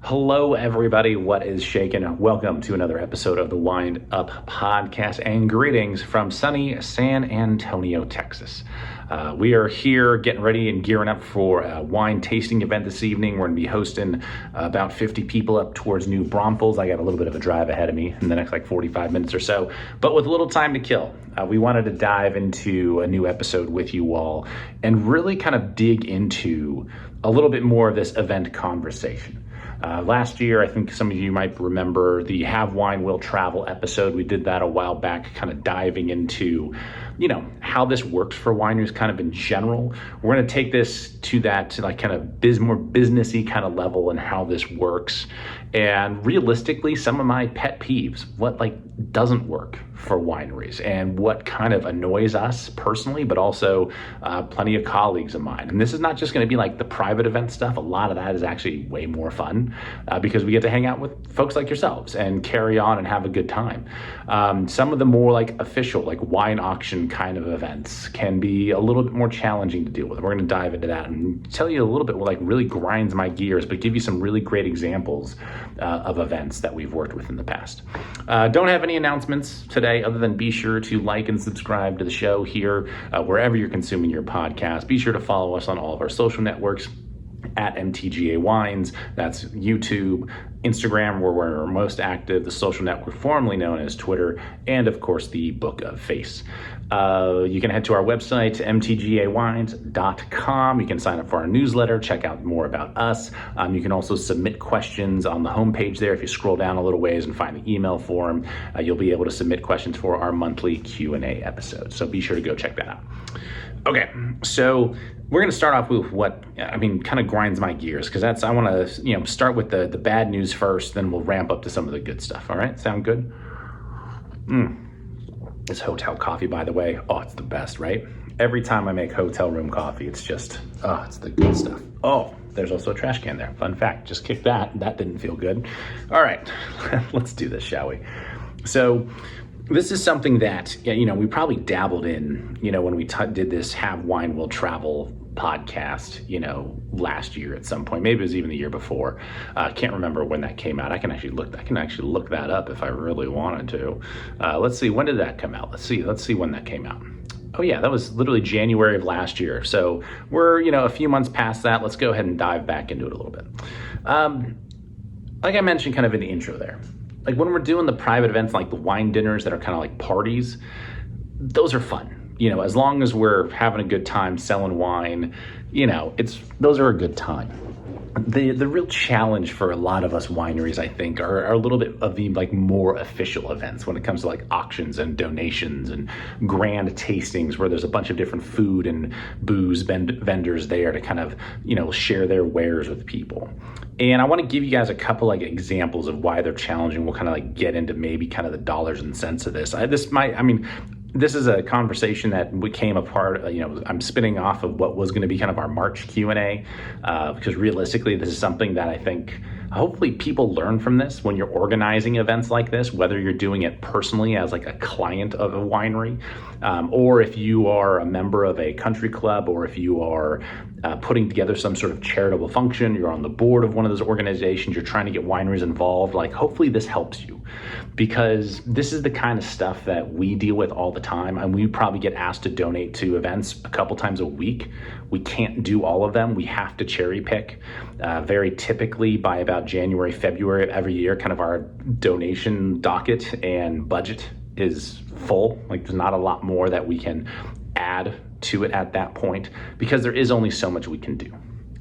Hello, everybody. What is shaking? Welcome to another episode of the Wind Up Podcast, and greetings from sunny San Antonio, Texas. We are here getting ready and gearing up for a wine tasting event this evening. We're going to be hosting about 50 people up towards New Braunfels. I got a little bit of a drive ahead of me in the next 45 minutes or so, but with a little time to kill. We wanted to dive into a new episode with you all and really kind of dig into a little bit more of this event conversation. Last year, I think some of you might remember the Have Wine Will Travel episode. We did that a while back, kind of diving into, how this works for wineries kind of in general. We're going to take this to that kind of more businessy kind of level and how this works. And realistically, some of my pet peeves, what doesn't work for wineries and what kind of annoys us personally, but also plenty of colleagues of mine. And this is not just going to be the private event stuff. A lot of that is actually way more fun because we get to hang out with folks like yourselves and carry on and have a good time. Some of the more official, wine auction kind of events can be a little bit more challenging to deal with. We're going to dive into that and tell you a little bit what really grinds my gears, but give you some really great examples of events that we've worked with in the past. Don't have any announcements today other than be sure to like and subscribe to the show here wherever you're consuming your podcast. Be sure to follow us on all of our social networks at MTGA Wines. That's YouTube, Instagram, where we're most active, the social network formerly known as Twitter, and of course the Book of Face. You can head to our website, mtgawines.com. You can sign up for our newsletter, check out more about us. You can also submit questions on the homepage there. If you scroll down a little ways and find the email form, you'll be able to submit questions for our monthly Q&A episodes. So be sure to go check that out. Okay, so we're going to start off with what kind of grinds my gears, because I want to start with the bad news first, then we'll ramp up to some of the good stuff. All right, sound good? This hotel coffee, by the way, it's the best, right? Every time I make hotel room coffee, it's just, it's the good stuff. Oh, there's also a trash can there. Fun fact, just kicked that. That didn't feel good. All right, let's do this, shall we? So this is something that, we probably dabbled in, when we did this Have Wine Will Travel podcast, last year at some point. Maybe it was even the year before. I can't remember when that came out. I can actually look that up if I really wanted to. Let's see, when did that come out? Let's see when that came out. Oh yeah, that was literally January of last year. So we're, a few months past that. Let's go ahead and dive back into it a little bit. Like I mentioned kind of in the intro there, when we're doing the private events, the wine dinners that are kind of like parties, those are fun. As long as we're having a good time selling wine, those are a good time. The real challenge for a lot of us wineries, I think, are a little bit of the more official events when it comes to auctions and donations and grand tastings where there's a bunch of different food and booze vendors there to kind of, share their wares with people. And I want to give you guys a couple examples of why they're challenging. We'll kind of get into maybe kind of the dollars and cents of this. This is a conversation that became a part, I'm spinning off of what was going to be kind of our March Q&A, because realistically, this is something that I think hopefully people learn from this when you're organizing events like this, whether you're doing it personally as a client of a winery, or if you are a member of a country club, or if you are putting together some sort of charitable function, you're on the board of one of those organizations, you're trying to get wineries involved, hopefully this helps you, because this is the kind of stuff that we deal with all the time, and we probably get asked to donate to events a couple times a week. We can't do all of them. We have to cherry pick. Very typically by about January, February of every year, kind of our donation docket and budget is full. There's not a lot more that we can add to it at that point, because there is only so much we can do.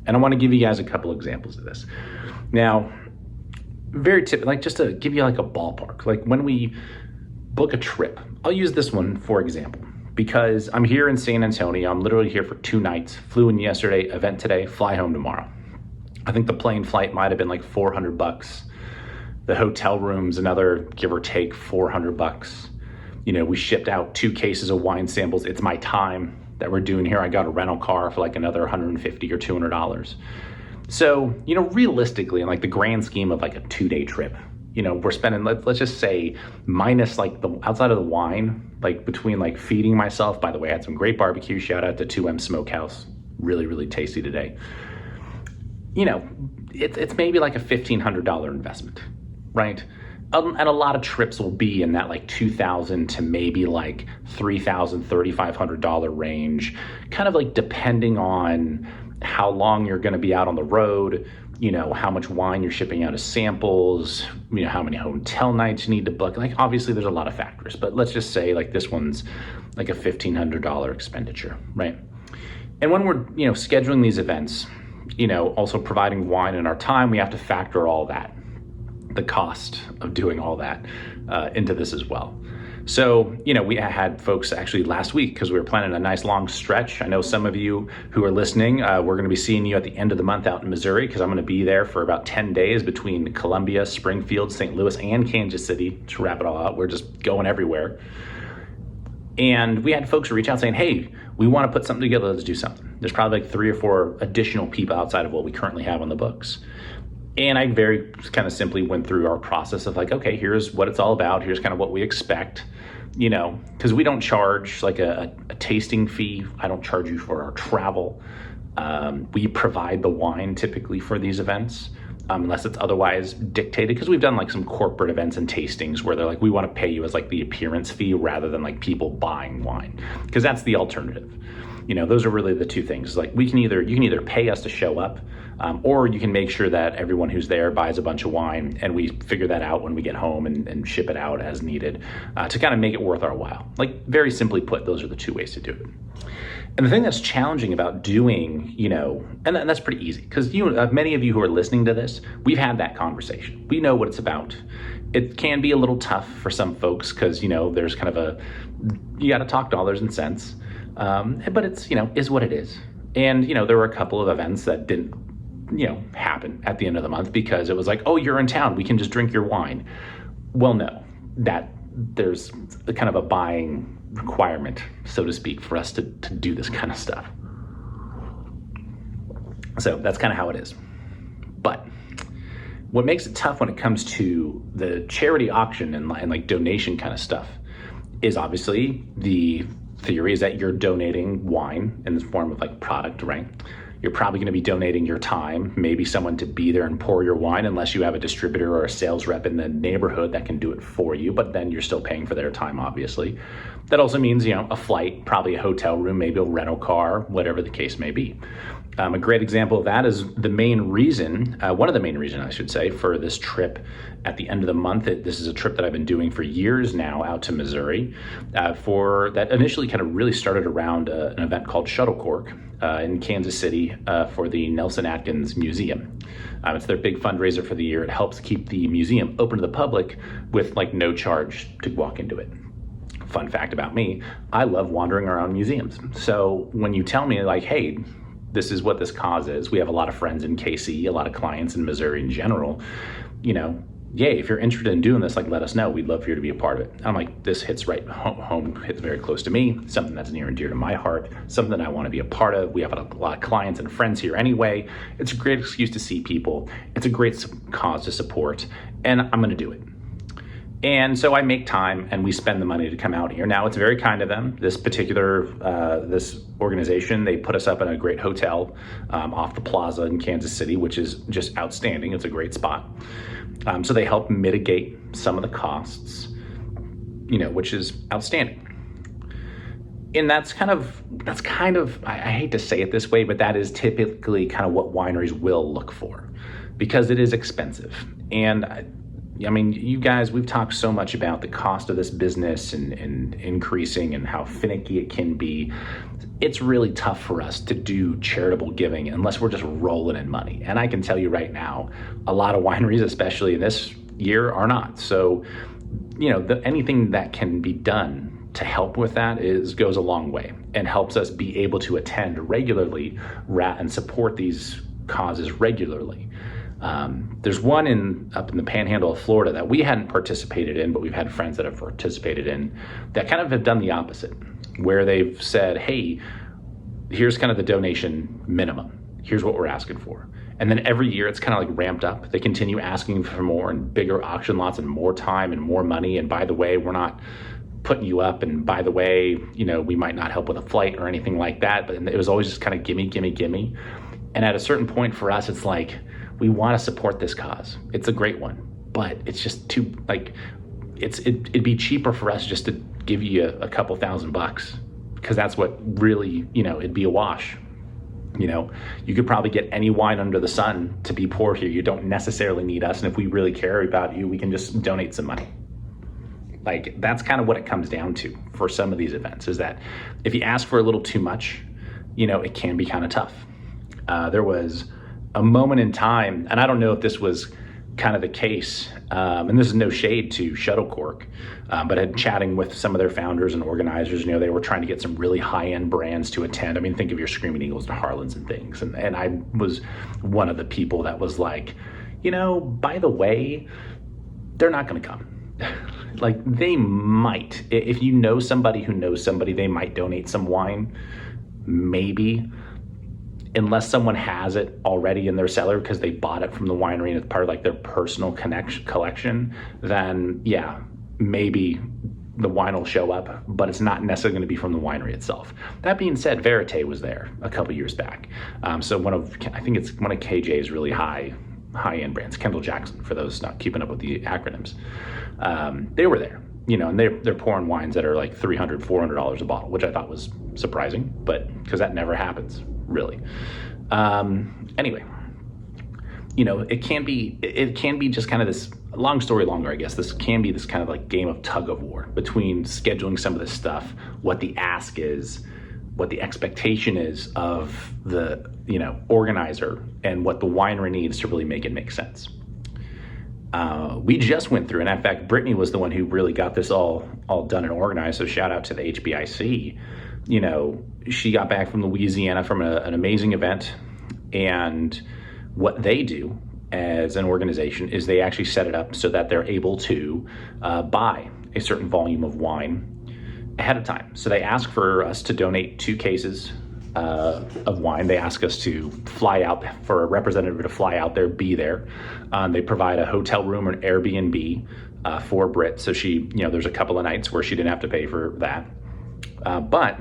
And I want to give you guys a couple examples of this. Now, very typical, just to give you a ballpark, when we book a trip, I'll use this one for example, because I'm here in San Antonio. I'm literally here for 2 nights, flew in yesterday, event today, fly home tomorrow. I think the plane flight might have been $400. The hotel room's another, give or take, $400. We shipped out 2 cases of wine samples. It's my time that we're doing here. I got a rental car for another $150 or $200. So, realistically, in the grand scheme of a 2-day trip, we're spending, let's just say, minus the outside of the wine, between feeding myself. By the way, I had some great barbecue. Shout out to 2M Smokehouse. Really, really tasty today. it's maybe like a $1,500 investment, right? And a lot of trips will be in that like $2,000 to maybe like $3,000, $3,500 range, kind of like depending on how long you're going to be out on the road, how much wine you're shipping out as samples, how many hotel nights you need to book. Like, obviously there's a lot of factors, but let's just say like this one's like a $1,500 expenditure, right? And when we're, scheduling these events, also providing wine and our time, we have to factor all that, the cost of doing all that into this as well. So, we had folks actually last week, because we were planning a nice long stretch. I know some of you who are listening, we're going to be seeing you at the end of the month out in Missouri, because I'm going to be there for about 10 days between Columbia, Springfield, St. Louis, and Kansas City to wrap it all out. We're just going everywhere. And we had folks reach out saying, hey, we want to put something together, let's do something. There's probably like 3 or 4 additional people outside of what we currently have on the books. And I very kind of simply went through our process of like, okay, here's what it's all about. Here's kind of what we expect, because we don't charge like a tasting fee. I don't charge you for our travel. We provide the wine typically for these events, unless it's otherwise dictated, because we've done like some corporate events and tastings where they're like, we want to pay you as like the appearance fee rather than like people buying wine, because that's the alternative. Those are really the two things. Like you can either pay us to show up, or you can make sure that everyone who's there buys a bunch of wine, and we figure that out when we get home and ship it out as needed to kind of make it worth our while. Like, very simply put, those are the two ways to do it. And the thing that's challenging about doing, and that's pretty easy, because many of you who are listening to this, we've had that conversation. We know what it's about. It can be a little tough for some folks because, there's kind of you got to talk dollars and cents. But it's, is what it is. And, there were a couple of events that didn't, happen at the end of the month because it was like, oh, you're in town, we can just drink your wine. Well, no, there's a kind of a buying requirement, so to speak, for us to do this kind of stuff. So that's kind of how it is. But what makes it tough when it comes to the charity auction and like donation kind of stuff is obviously the theory is that you're donating wine in the form of like product, right? You're probably going to be donating your time, maybe someone to be there and pour your wine, unless you have a distributor or a sales rep in the neighborhood that can do it for you, but then you're still paying for their time, obviously. That also means, a flight, probably a hotel room, maybe a rental car, whatever the case may be. A great example of that is one of the main reasons, I should say, for this trip at the end of the month. This is a trip that I've been doing for years now out to Missouri, for that initially kind of really started around an event called Shuttlecork in Kansas City for the Nelson Atkins Museum. It's their big fundraiser for the year. It helps keep the museum open to the public with like no charge to walk into it. Fun fact about me, I love wandering around museums. So when you tell me like, hey, this is what this cause is, we have a lot of friends in KC, a lot of clients in Missouri in general, yay, if you're interested in doing this, like, let us know. We'd love for you to be a part of it. I'm like, this hits right home, hits very close to me, something that's near and dear to my heart, something I want to be a part of. We have a lot of clients and friends here anyway. It's a great excuse to see people. It's a great cause to support, and I'm going to do it. And so I make time and we spend the money to come out here. Now, it's very kind of them. This particular, this organization, they put us up in a great hotel off the plaza in Kansas City, which is just outstanding. It's a great spot. So they help mitigate some of the costs, which is outstanding. And that's kind of, I hate to say it this way, but that is typically kind of what wineries will look for, because it is expensive. And I mean, you guys, we've talked so much about the cost of this business and increasing and how finicky it can be. It's really tough for us to do charitable giving unless we're just rolling in money. And I can tell you right now, a lot of wineries, especially in this year, are not. So, anything that can be done to help with that goes a long way and helps us be able to attend regularly and support these causes regularly. There's one up in the panhandle of Florida that we hadn't participated in, but we've had friends that have participated in that kind of have done the opposite, where they've said, hey, here's kind of the donation minimum. Here's what we're asking for. And then every year it's kind of like ramped up. They continue asking for more and bigger auction lots and more time and more money. And by the way, we're not putting you up. And by the way, we might not help with a flight or anything like that. But it was always just kind of gimme, gimme, gimme. And at a certain point for us, it's like, we want to support this cause. It's a great one, but it's just too, like, it'd be cheaper for us just to give you a couple $1,000, because that's what really, it'd be a wash. You could probably get any wine under the sun to be poured here. You don't necessarily need us. And if we really care about you, we can just donate some money. Like, that's kind of what it comes down to for some of these events, is that if you ask for a little too much, it can be kind of tough. There was a moment in time, and I don't know if this was kind of the case, and this is no shade to Shuttlecork, but had chatting with some of their founders and organizers, they were trying to get some really high-end brands to attend. I mean, think of your Screaming Eagles and Harlans and things. And I was one of the people that was like, by the way, they're not going to come. Like, they might. If you know somebody who knows somebody, they might donate some wine, maybe. Unless someone has it already in their cellar because they bought it from the winery and it's part of like their personal collection, then yeah, maybe the wine will show up, but it's not necessarily going to be from the winery itself. That being said, Verite was there a couple years back. So I think it's one of KJ's really high-end brands, Kendall Jackson, for those not keeping up with the acronyms. They were there, and they're pouring wines that are like $300, $400 a bottle, which I thought was surprising, but because that never happens, really. Anyway, it can be just kind of this long story longer, I guess. This can be this kind of like game of tug of war between scheduling some of this stuff, what the ask is, what the expectation is of the, organizer, and what the winery needs to really make it make sense. We just went through, and in fact, Brittany was the one who really got this all done and organized. So shout out to the HBIC. She got back from Louisiana from an amazing event, and what they do as an organization is they actually set it up so that they're able to buy a certain volume of wine ahead of time. So they ask for us to donate 2 cases of wine. They ask us to fly out, for a representative to fly out there, be there. They provide a hotel room or an Airbnb for Britt. So she, there's a couple of nights where she didn't have to pay for that. But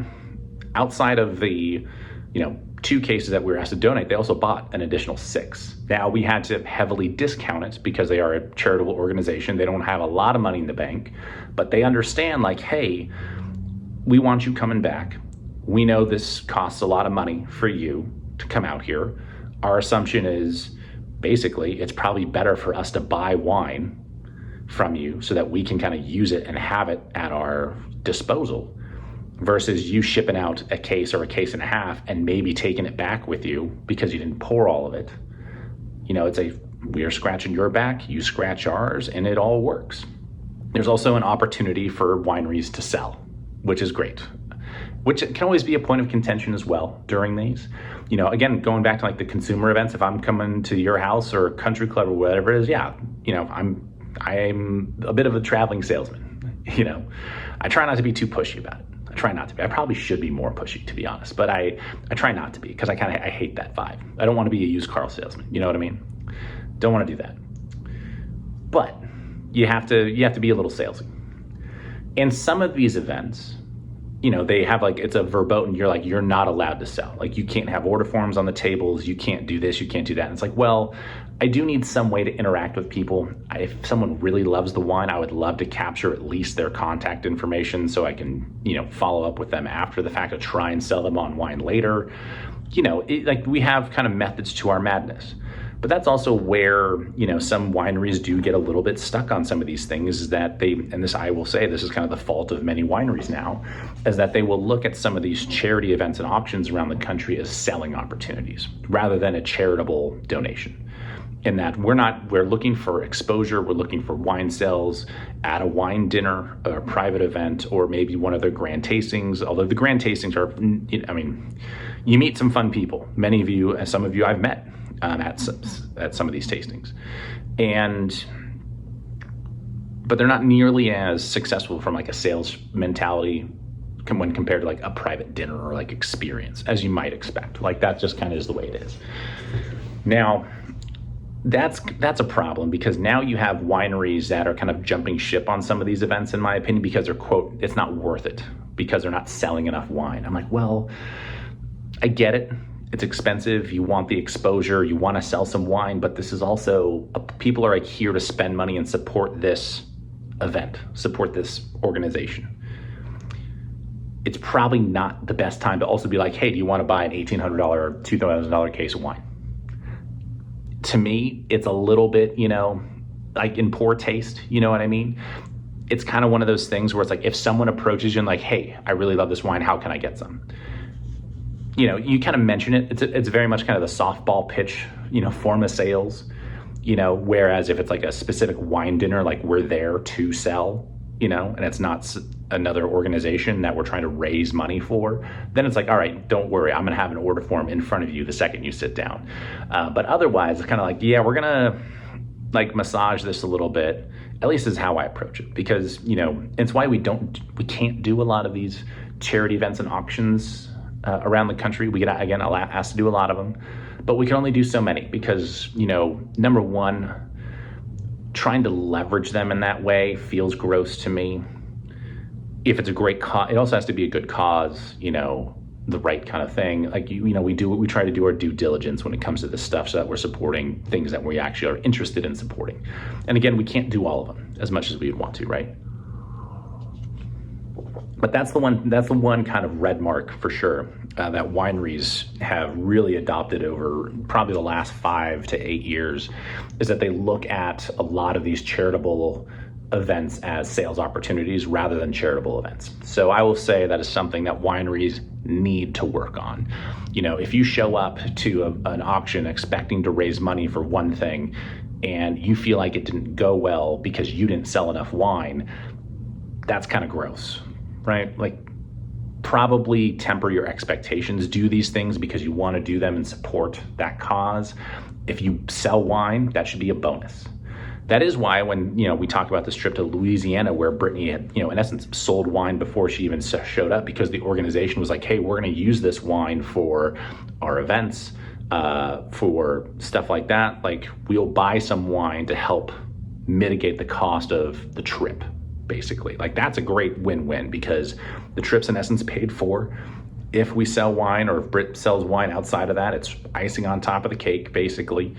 outside of the, 2 cases that we were asked to donate, they also bought an additional 6. Now, we had to heavily discount it because they are a charitable organization. They don't have a lot of money in the bank, but they understand, like, hey, we want you coming back. We know this costs a lot of money for you to come out here. Our assumption is basically it's probably better for us to buy wine from you so that we can kind of use it and have it at our disposal, versus you shipping out a case or a case and a half and maybe taking it back with you because you didn't pour all of it. We are scratching your back, you scratch ours, and it all works. There's also an opportunity for wineries to sell, which is great, which can always be a point of contention as well during these. Again, going back to like the consumer events, if I'm coming to your house or country club or whatever it is, yeah, I'm a bit of a traveling salesman. I try not to be too pushy about it. I try not to be. I probably should be more pushy, to be honest, but I try not to be, because I hate that vibe. I don't want to be a used car salesman. You know what I mean? Don't want to do that. But you have to be a little salesy. And some of these events, they have like, it's a verboten, you're not allowed to sell. Like, you can't have order forms on the tables. You can't do this, you can't do that. And it's like, well, I do need some way to interact with people. If someone really loves the wine, I would love to capture at least their contact information so I can, follow up with them after the fact to try and sell them on wine later. We have kind of methods to our madness. But that's also where, some wineries do get a little bit stuck on some of these things, is that I will say, this is kind of the fault of many wineries now, is that they will look at some of these charity events and auctions around the country as selling opportunities rather than a charitable donation. In that we're looking for exposure, we're looking for wine sales at a wine dinner, or a private event, or maybe one of their grand tastings. Although the grand tastings are, you meet some fun people. Many of you, some of you I've met at some of these tastings, but they're not nearly as successful from like a sales mentality when compared to like a private dinner or like experience, as you might expect. Like, that just kind of is the way it is. Now, that's a problem, because now you have wineries that are kind of jumping ship on some of these events, in my opinion, because they're, quote, it's not worth it because they're not selling enough wine. I'm like, well, I get it. It's expensive. You want the exposure. You want to sell some wine, but this is also, people are like here to spend money and support this event, support this organization. It's probably not the best time to also be like, hey, do you want to buy an $1,800 or $2,000 case of wine? To me, it's a little bit, like in poor taste, you know what I mean? It's kind of one of those things where it's like, if someone approaches you and like, hey, I really love this wine, how can I get some? You kind of mention it. It's very much kind of the softball pitch, form of sales, whereas if it's like a specific wine dinner, like we're there to sell, and it's not another organization that we're trying to raise money for, then it's like, all right, don't worry, I'm gonna have an order form in front of you the second you sit down. But otherwise, it's kind of like, yeah, we're gonna like massage this a little bit. At least is how I approach it, because it's why we can't do a lot of these charity events and auctions around the country. We get again asked to do a lot of them, but we can only do so many because number one, trying to leverage them in that way feels gross to me. If it's a great cause, it also has to be a good cause, the right kind of thing. Like, we try to do our due diligence when it comes to this stuff so that we're supporting things that we actually are interested in supporting. And again, we can't do all of them as much as we would want to, right? But that's the one kind of red mark for sure that wineries have really adopted over probably the last 5 to 8 years, is that they look at a lot of these charitable events as sales opportunities rather than charitable events. So I will say that is something that wineries need to work on. If you show up to an auction expecting to raise money for one thing and you feel like it didn't go well because you didn't sell enough wine, that's kind of gross, right? Like, probably temper your expectations. Do these things because you want to do them and support that cause. If you sell wine, that should be a bonus. That is why when, we talked about this trip to Louisiana where Brittany had, in essence, sold wine before she even showed up, because the organization was like, hey, we're going to use this wine for our events, for stuff like that. Like, we'll buy some wine to help mitigate the cost of the trip, basically. Like, that's a great win-win, because the trip's in essence paid for. If we sell wine, or if Britt sells wine outside of that, it's icing on top of the cake, basically,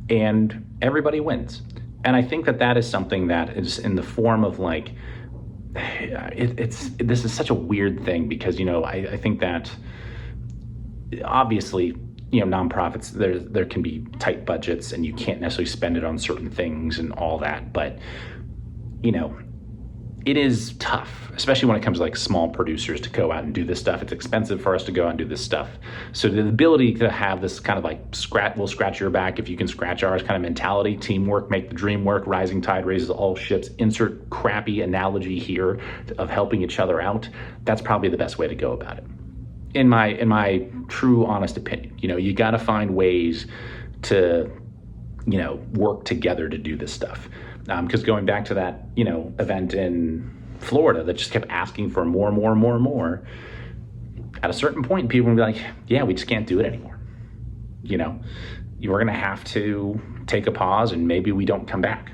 and everybody wins. And I think that is something that is in the form of like, this is such a weird thing, because, I think that obviously, nonprofits, there can be tight budgets and you can't necessarily spend it on certain things and all that. But, it is tough, especially when it comes to like small producers to go out and do this stuff. It's expensive for us to go out and do this stuff. So the ability to have this kind of like we'll scratch your back if you can scratch ours kind of mentality, teamwork, make the dream work, rising tide raises all ships, insert crappy analogy here of helping each other out. That's probably the best way to go about it, in my true honest opinion. You got to find ways to work together to do this stuff. Because going back to that, event in Florida that just kept asking for more, at a certain point, people would be like, yeah, we just can't do it anymore. You're going to have to take a pause and maybe we don't come back.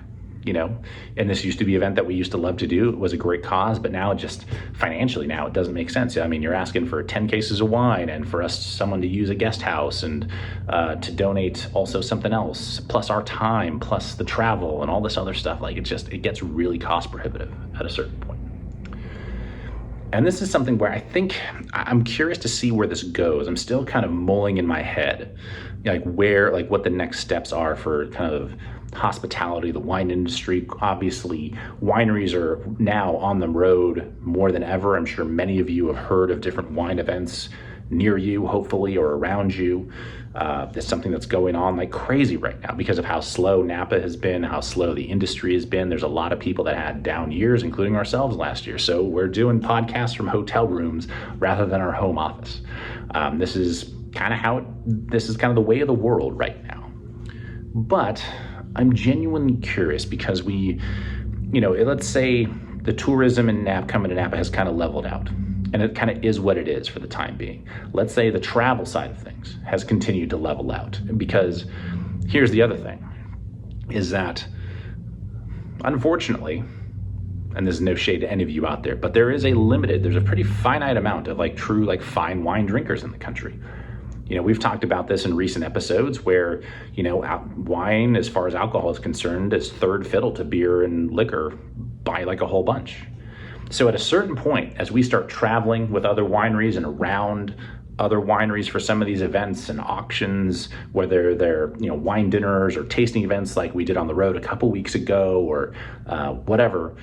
And this used to be an event that we used to love to do. It was a great cause, but now just financially now it doesn't make sense. I mean, you're asking for 10 cases of wine and for someone to use a guest house and to donate also something else, plus our time, plus the travel and all this other stuff. Like, it gets really cost prohibitive at a certain point. And this is something where I think I'm curious to see where this goes. I'm still kind of mulling in my head, what the next steps are for kind of hospitality, the wine industry. Obviously, wineries are now on the road more than ever. I'm sure many of you have heard of different wine events near you, hopefully, or around you. It's something that's going on like crazy right now because of how slow Napa has been, how slow the industry has been. There's a lot of people that had down years, including ourselves last year. So we're doing podcasts from hotel rooms rather than our home office. This is kind of the way of the world right now. But I'm genuinely curious because let's say the tourism in coming to Napa has kind of leveled out, and it kind of is what it is for the time being. Let's say the travel side of things has continued to level out, because here's the other thing, is that unfortunately, and there's no shade to any of you out there, but there's a pretty finite amount of true fine wine drinkers in the country. We've talked about this in recent episodes where, wine, as far as alcohol is concerned, is third fiddle to beer and liquor by like a whole bunch. So at a certain point, as we start traveling with other wineries and around other wineries for some of these events and auctions, whether they're, wine dinners or tasting events like we did on the road a couple weeks ago or whatever,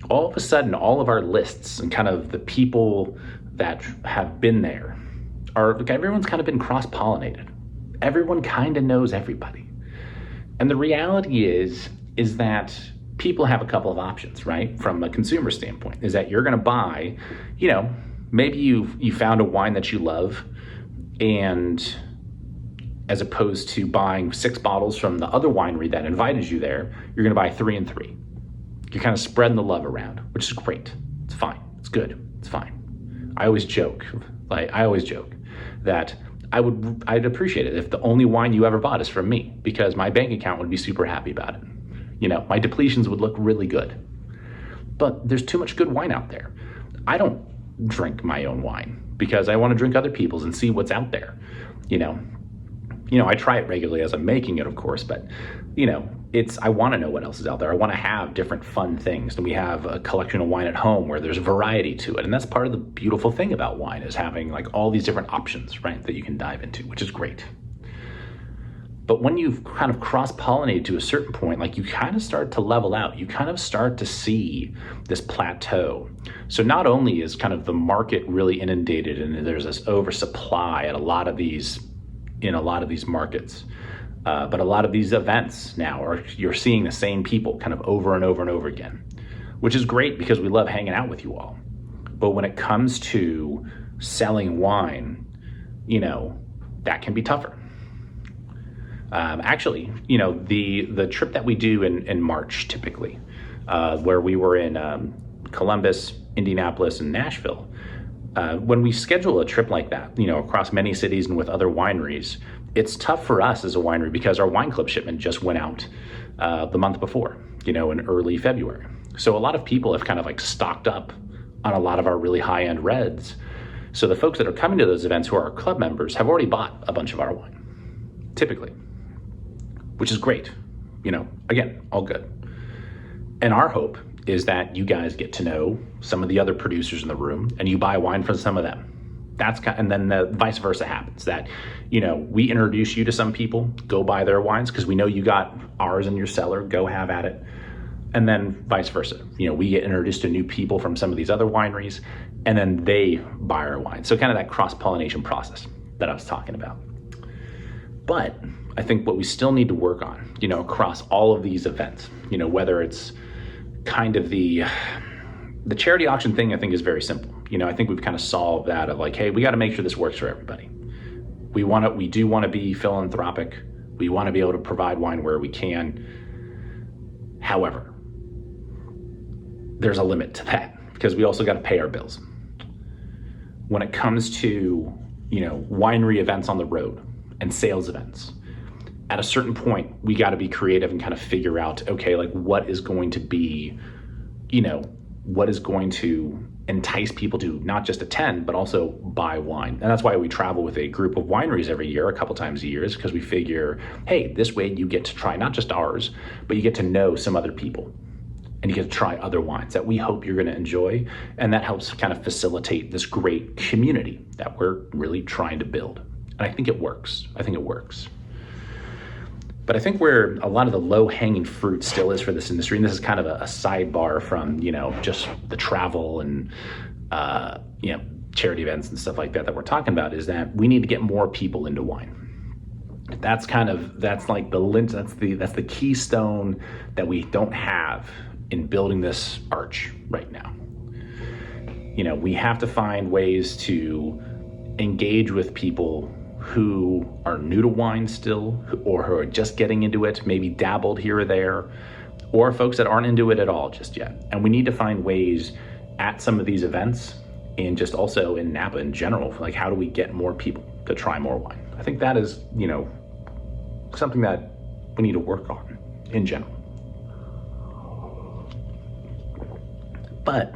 all of a sudden, all of our lists and kind of the people that have been there everyone's kind of been cross-pollinated. Everyone kind of knows everybody. And the reality is that people have a couple of options, right? From a consumer standpoint, is that you're going to buy, maybe you found a wine that you love, and as opposed to buying 6 bottles from the other winery that invited you there, you're going to buy 3 and 3. You're kind of spreading the love around, which is great. It's fine. It's good. It's fine. I always joke that I'd appreciate it if the only wine you ever bought is from me, because my bank account would be super happy about it. My depletions would look really good. But there's too much good wine out there. I don't drink my own wine because I want to drink other people's and see what's out there. I try it regularly as I'm making it, of course, but I want to know what else is out there. I want to have different fun things. And we have a collection of wine at home where there's variety to it. And that's part of the beautiful thing about wine, is having like all these different options, right, that you can dive into, which is great. But when you've kind of cross-pollinated to a certain point, like you kind of start to level out, you kind of start to see this plateau. So not only is kind of the market really inundated and there's this oversupply at a lot of these markets, but a lot of these events now you're seeing the same people kind of over and over and over again, which is great because we love hanging out with you all. But when it comes to selling wine, that can be tougher. Actually, the trip that we do in March typically, where we were in Columbus, Indianapolis, and Nashville, when we schedule a trip like that, across many cities and with other wineries, it's tough for us as a winery because our wine club shipment just went out the month before, in early February. So a lot of people have kind of like stocked up on a lot of our really high-end reds. So the folks that are coming to those events who are our club members have already bought a bunch of our wine, typically, which is great. Again, all good. And our hope is that you guys get to know some of the other producers in the room and you buy wine from some of them. And then the vice versa happens, that, we introduce you to some people, go buy their wines because we know you got ours in your cellar, go have at it. And then vice versa. We get introduced to new people from some of these other wineries and then they buy our wine. So kind of that cross-pollination process that I was talking about. But I think what we still need to work on, across all of these events, whether it's kind of the charity auction thing, I think is very simple. I think we've kind of solved that of like, hey, we got to make sure this works for everybody. We do want to be philanthropic. We want to be able to provide wine where we can. However, there's a limit to that because we also got to pay our bills. When it comes to, winery events on the road and sales events, at a certain point, we got to be creative and kind of figure out, okay, like what is going to be, what is going to entice people to not just attend, but also buy wine. And that's why we travel with a group of wineries every year, a couple times a year, because we figure, hey, this way you get to try not just ours, but you get to know some other people and you get to try other wines that we hope you're going to enjoy. And that helps kind of facilitate this great community that we're really trying to build. And I think it works. But I think where a lot of the low-hanging fruit still is for this industry, and this is kind of a sidebar from, just the travel and, charity events and stuff like that we're talking about, is that we need to get more people into wine. That's like the lint, that's the keystone that we don't have in building this arch right now. We have to find ways to engage with people who are new to wine still, or who are just getting into it, maybe dabbled here or there, or folks that aren't into it at all just yet. And we need to find ways at some of these events and just also in Napa in general, like how do we get more people to try more wine? I think that is, something that we need to work on in general. But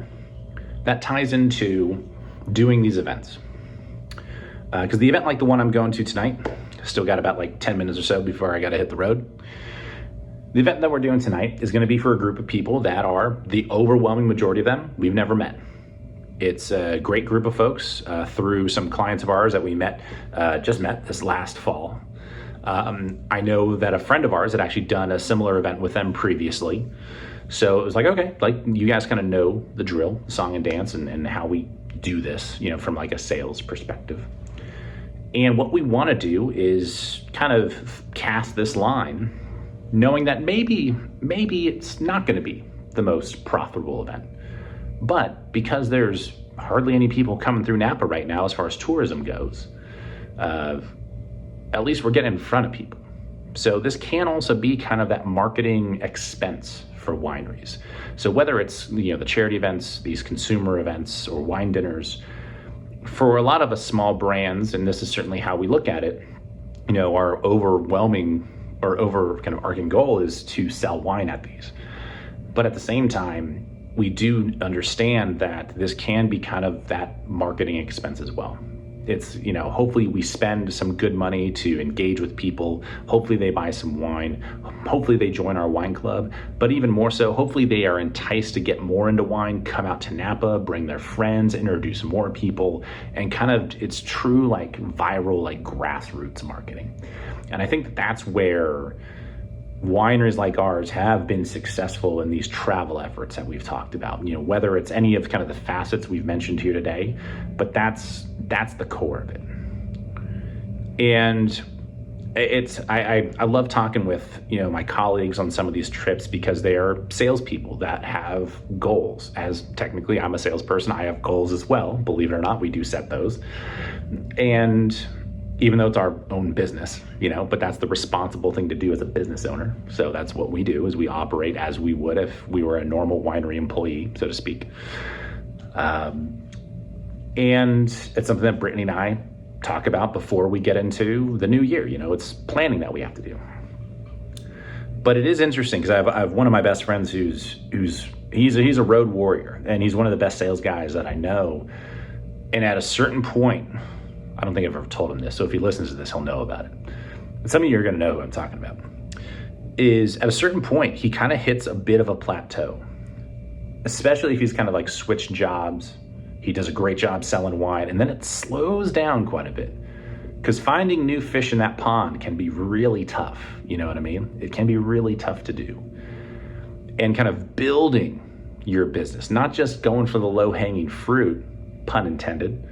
that ties into doing these events. Because the event like the one I'm going to tonight, still got about like 10 minutes or so before I got to hit the road. The event that we're doing tonight is going to be for a group of people that are, the overwhelming majority of them, we've never met. It's a great group of folks through some clients of ours that we just met this last fall. I know that a friend of ours had actually done a similar event with them previously. So it was like, okay, like you guys kind of know the drill, song and dance, and how we do this, from like a sales perspective. And what we want to do is kind of cast this line, knowing that maybe it's not going to be the most profitable event. But because there's hardly any people coming through Napa right now as far as tourism goes, at least we're getting in front of people. So this can also be kind of that marketing expense for wineries. So whether it's the charity events, these consumer events, or wine dinners, for a lot of us small brands, and this is certainly how we look at it, our overwhelming or overarching goal is to sell wine at these. But at the same time, we do understand that this can be kind of that marketing expense as well. It's, hopefully we spend some good money to engage with people. Hopefully they buy some wine. Hopefully they join our wine club. But even more so, hopefully they are enticed to get more into wine, come out to Napa, bring their friends, introduce more people, and kind of, it's true like viral, like grassroots marketing. And I think that's where wineries like ours have been successful in these travel efforts that we've talked about, whether it's any of kind of the facets we've mentioned here today, but that's the core of it. And I love talking with, my colleagues on some of these trips because they are salespeople that have goals. As technically I'm a salesperson, I have goals as well. Believe it or not, we do set those. And even though it's our own business, but that's the responsible thing to do as a business owner. So that's what we do, is we operate as we would if we were a normal winery employee, so to speak. And it's something that Brittany and I talk about before we get into the new year. It's planning that we have to do. But it is interesting because I have one of my best friends he's a road warrior, and he's one of the best sales guys that I know. And at a certain point, I don't think I've ever told him this, so if he listens to this, he'll know about it. But some of you are going to know who I'm talking about. Is at a certain point, he kind of hits a bit of a plateau, especially if he's kind of like switched jobs. He does a great job selling wine, and then it slows down quite a bit because finding new fish in that pond can be really tough. You know what I mean? It can be really tough to do. And kind of building your business, not just going for the low-hanging fruit, pun intended,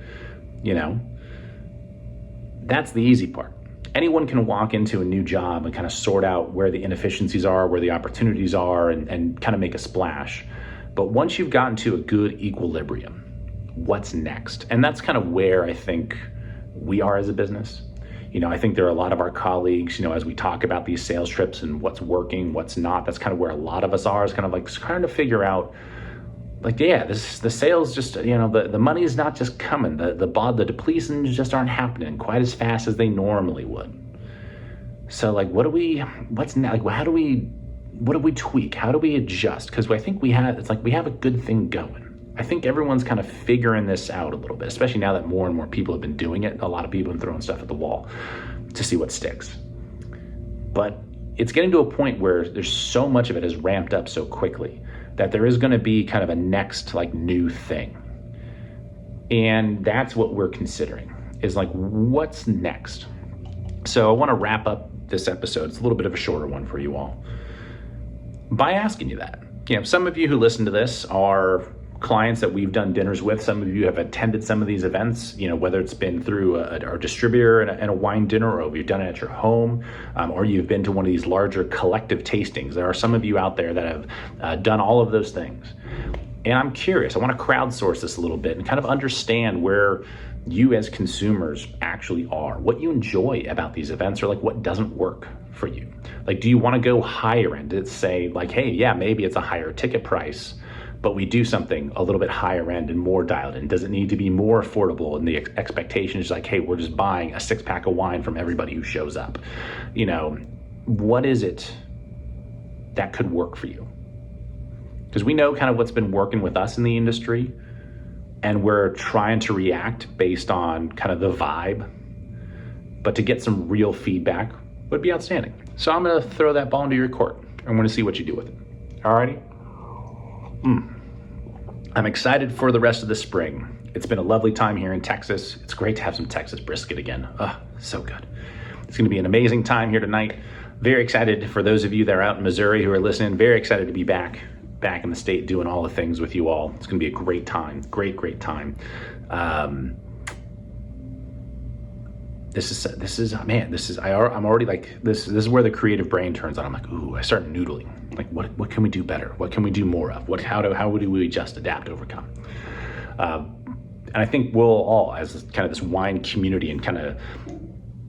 that's the easy part. Anyone can walk into a new job and kind of sort out where the inefficiencies are, where the opportunities are, and kind of make a splash. But once you've gotten to a good equilibrium, what's next? And that's kind of where I think we are as a business. I think there are a lot of our colleagues, as we talk about these sales trips and what's working, what's not, that's kind of where a lot of us are, is kind of like trying to figure out, the sales just, the money is not just coming. The depletions just aren't happening quite as fast as they normally would. So what do we tweak? How do we adjust? Because I think we have a good thing going. I think everyone's kind of figuring this out a little bit, especially now that more and more people have been doing it. A lot of people have been throwing stuff at the wall to see what sticks. But it's getting to a point where there's so much of it has ramped up so quickly that there is going to be kind of a next new thing. And that's what we're considering, is what's next. So I want to wrap up this episode. It's a little bit of a shorter one for you all by asking you that. Some of you who listen to this are clients that we've done dinners with. Some of you have attended some of these events, whether it's been through our distributor and a wine dinner, or you've done it at your home, or you've been to one of these larger collective tastings. There are some of you out there that have done all of those things. And I'm curious, I want to crowdsource this a little bit and kind of understand where you as consumers actually are, what you enjoy about these events, or what doesn't work for you. Do you want to go higher end? It's say hey, yeah, maybe it's a higher ticket price, but we do something a little bit higher end and more dialed in. Does it need to be more affordable? And the expectation is hey, we're just buying a 6-pack of wine from everybody who shows up. What is it that could work for you? Because we know kind of what's been working with us in the industry, and we're trying to react based on kind of the vibe, but to get some real feedback would be outstanding. So I'm gonna throw that ball into your court. I'm gonna see what you do with it. Alrighty? I'm excited for the rest of the spring. It's been a lovely time here in Texas. It's great to have some Texas brisket again. So good. It's gonna be an amazing time here tonight. Very excited for those of you that are out in Missouri who are listening. Very excited to be back in the state doing all the things with you all. It's gonna be a great time, great time. I'm already like, this is where the creative brain turns on. I'm like, ooh, I start noodling. Like, what can we do better? What can we do more of? How do we just adapt, overcome? And I think we'll all, as kind of this wine community and kind of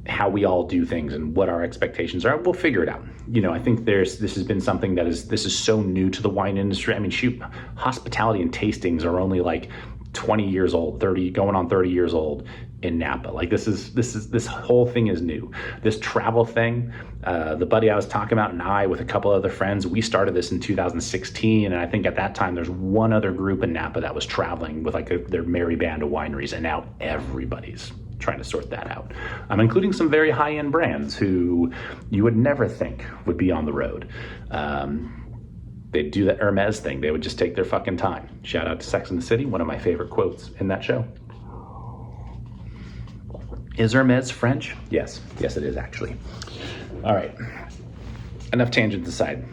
how we all do things and what our expectations are, we'll figure it out. I think this has been something this is so new to the wine industry. I mean, shoot, hospitality and tastings are only like 20 years old, 30, going on 30 years old in Napa. Like this whole thing is new. This travel thing, the buddy I was talking about and I, with a couple other friends, we started this in 2016. And I think at that time, there's one other group in Napa that was traveling with like their merry band of wineries. And now everybody's trying to sort that out. I'm including some very high-end brands who you would never think would be on the road. They'd do the Hermes thing. They would just take their fucking time. Shout out to Sex and the City, one of my favorite quotes in that show. Is Hermes French? Yes, it is actually. All right, enough tangents aside.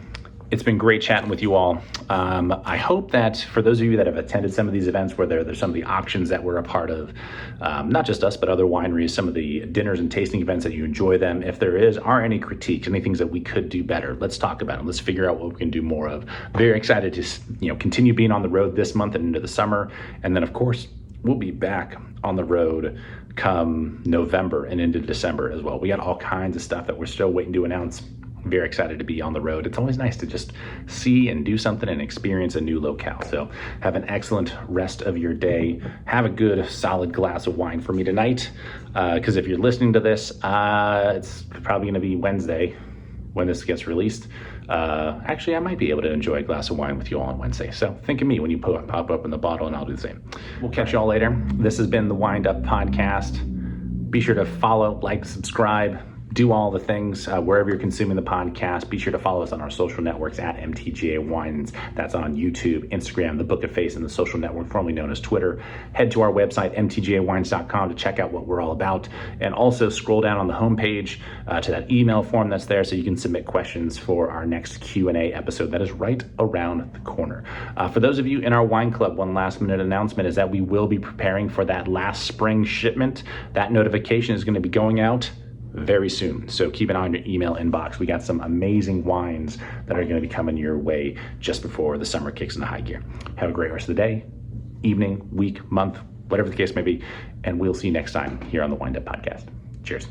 It's been great chatting with you all. I hope that for those of you that have attended some of these events where there's some of the auctions that we're a part of, not just us, but other wineries, some of the dinners and tasting events that you enjoy them. If there are any critiques, any things that we could do better, let's talk about them. Let's figure out what we can do more of. Very excited to continue being on the road this month and into the summer. And then of course, we'll be back on the road come November and into December as well. We got all kinds of stuff that we're still waiting to announce. Very excited to be on the road. It's always nice to just see and do something and experience a new locale. So have an excellent rest of your day. Have a good solid glass of wine for me tonight. Because if you're listening to this, it's probably going to be Wednesday when this gets released. Actually, I might be able to enjoy a glass of wine with you all on Wednesday. So think of me when you pop up in the bottle, and I'll do the same. We'll catch you all later. This has been the Wind Up Podcast. Be sure to follow, like, subscribe, do all the things wherever you're consuming the podcast. Be sure to follow us on our social networks at MTGA Wines. That's on YouTube, Instagram, the Book of Face, and the social network formerly known as Twitter. Head to our website, mtgawines.com, to check out what we're all about. And also scroll down on the homepage to that email form that's there so you can submit questions for our next Q&A episode that is right around the corner. For those of you in our wine club, one last minute announcement is that we will be preparing for that last spring shipment. That notification is going to be going out very soon. So keep an eye on your email inbox. We got some amazing wines that are going to be coming your way just before the summer kicks into high gear. Have a great rest of the day, evening, week, month, whatever the case may be. And we'll see you next time here on the Wind Up Podcast. Cheers.